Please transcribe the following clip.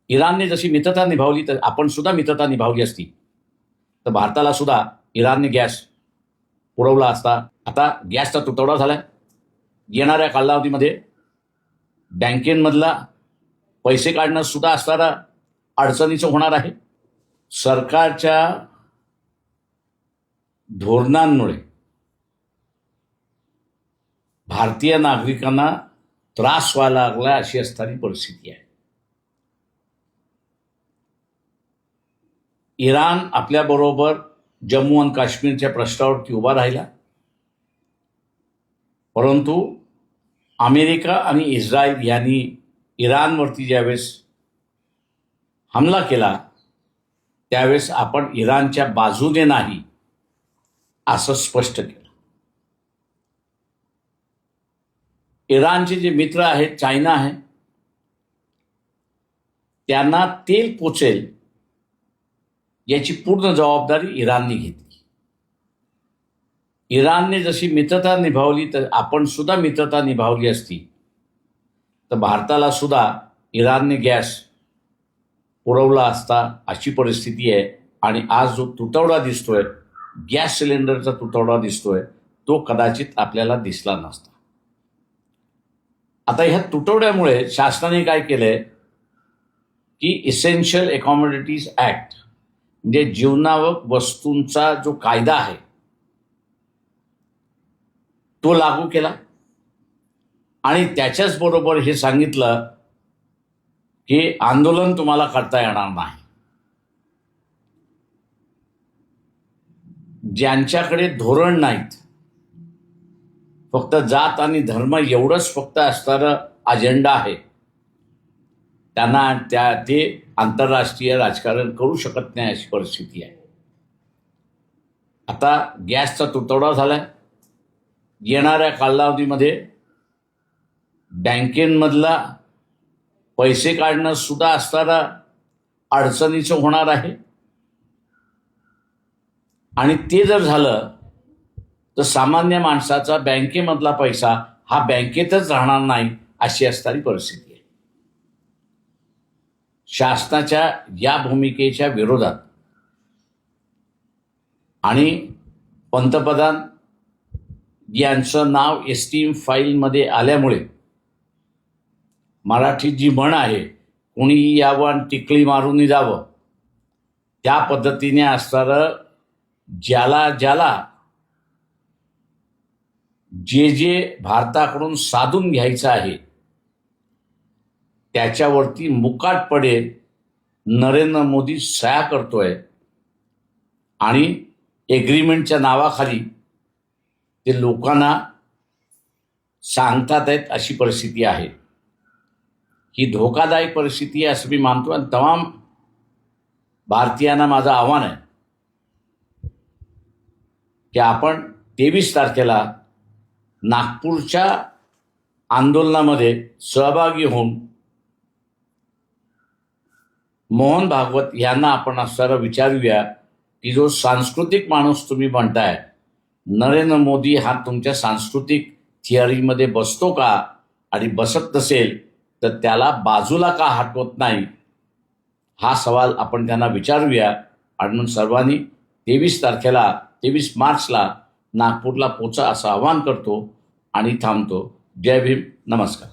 इराणने जशी मित्रता निभावली तर आपण सुद्धा मित्रता निभावली असती तर भारताला सुद्धा इराणने गॅस पुरवला असता. आता गॅसचा तुटवडा झालाय. येणाऱ्या कालावधीमध्ये बँकेमधला पैसे काढणं सुद्धा असणारा अडचणीचं होणार आहे. सरकारच्या धोरणांमुळे भारतीय नागरिकांना त्रास व्हायला लागला अशी असणारी परिस्थिती आहे. इराण आपल्याबरोबर जम्मू आणि काश्मीरच्या प्रश्नावरती उभा राहिला, परंतु अमेरिका आणि इस्रायल यांनी इराणवरती ज्यावेळेस हमला केला त्यावेळेस आपण इराणच्या बाजूने नाही असं स्पष्ट केलं. इराणचे जे मित्र आहेत, चायना आहे, त्यांना तेल पोचेल याची पूर्ण जबाबदारी इराणने घेतली. इराणने जशी मित्रता निभावली तर आपण सुद्धा मित्रता निभावली असती तर भारताला सुद्धा इराणने गॅस पुरवला असता अशी परिस्थिती आहे. आणि आज जो तुटवडा दिसतोय, गॅस सिलेंडरचा तुटवडा दिसतोय, तो कदाचित आपल्याला दिसला नसता. आता ह्या तुटवड्यामुळे शासनाने काय केलंय की इसेन्शियल कमोडिटीज ऍक्ट म्हणजे जीवनावश्यक वस्तूंचा जो कायदा आहे तो लागू केला आणि त्याच्याच बरोबर हे सांगितलं की आंदोलन तुम्हाला करता येणार नाही. ज्यांच्याकडे धोरण नाहीत, फक्त जात आणि धर्म एवढंच फक्त असणारं अजेंडा आहे, त्यांना ते आंतरराष्ट्रीय राजकारण करू शकत नाही अशी परिस्थिती आहे. आता गॅसचा तुटवडा झालाय. येणाऱ्या कालावधीमध्ये बँकेमधला पैसे काढणं सुद्धा असणारा अडचणीचं होणार आहे. आणि ते जर झालं तर सामान्य माणसाचा बँकेमधला पैसा हा बँकेतच राहणार नाही अशी असणारी परिस्थिती आहे. शासनाच्या या भूमिकेच्या विरोधात आणि पंतप्रधान यांचं नाव एसटीएम फाईलमध्ये आल्यामुळे मराठीत जी म्हण आहे, कोणी यावं आणि टिकली मारून जावं, त्या पद्धतीने असणारं ज्याला ज्याला जे भारताकडून साधून घ्यायचं आहे त्याच्यावरती मुकाट पडेल नरेंद्र मोदी सह्या करतोय आणि एग्रीमेंटच्या नावाखाली ते लोकांना सांगतात आहेत अशी परिस्थिती आहे. ही धोकादायक परिस्थिती आहे असं मी मानतो. आणि तमाम भारतीयांना माझं आव्हान आहे की आपण 23 तारखेला नागपूरच्या आंदोलनामध्ये सहभागी होऊन मोहन भागवत यांना आपण असणारं विचारूया की जो सांस्कृतिक माणूस तुम्ही म्हणताय, नरेंद्र मोदी हा तुमच्या सांस्कृतिक थिअरीमध्ये बसतो का, आणि बसत नसेल तर त्याला बाजूला का हटवत नाही, हा सवाल आपण त्यांना विचारूया. आणि म्हणून सर्वांनी 23 मार्चला नागपूरला पोचा असं आवाहन करतो आणि थांबतो. जय भीम, नमस्कार.